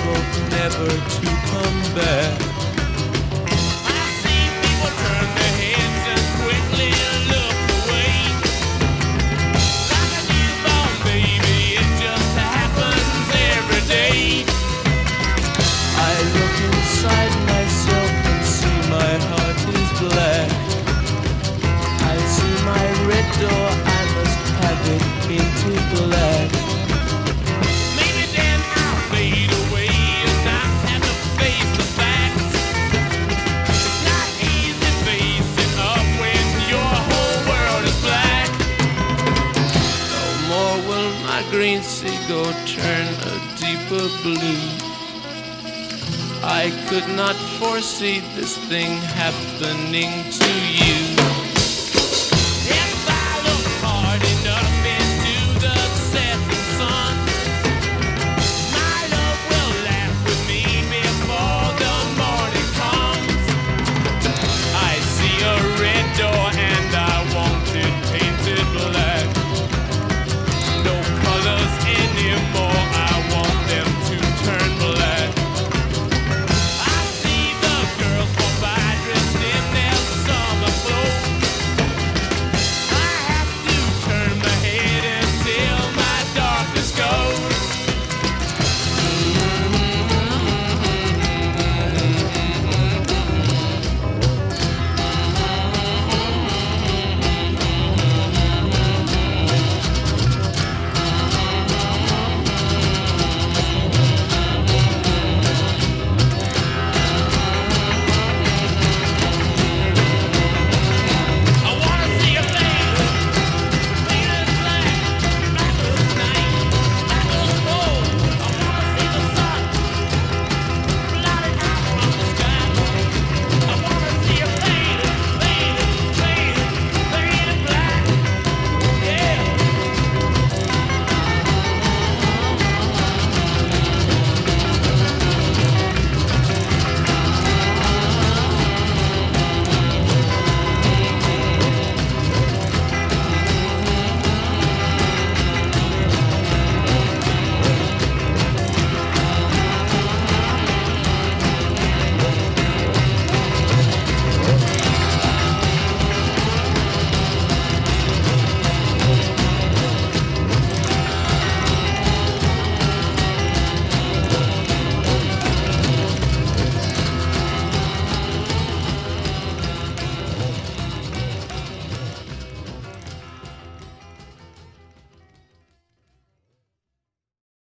both never to come back. I see people turn their heads and quickly look away. Like a newborn baby, it just happens every day. I look inside myself and see my heart is black. I see my red door, I must have it into black. Maybe then I'll fade away and not have to face the facts. It's not easy facing up when your whole world is black. No more will my green seagull turn a deeper blue. I could not foresee this thing happening to you.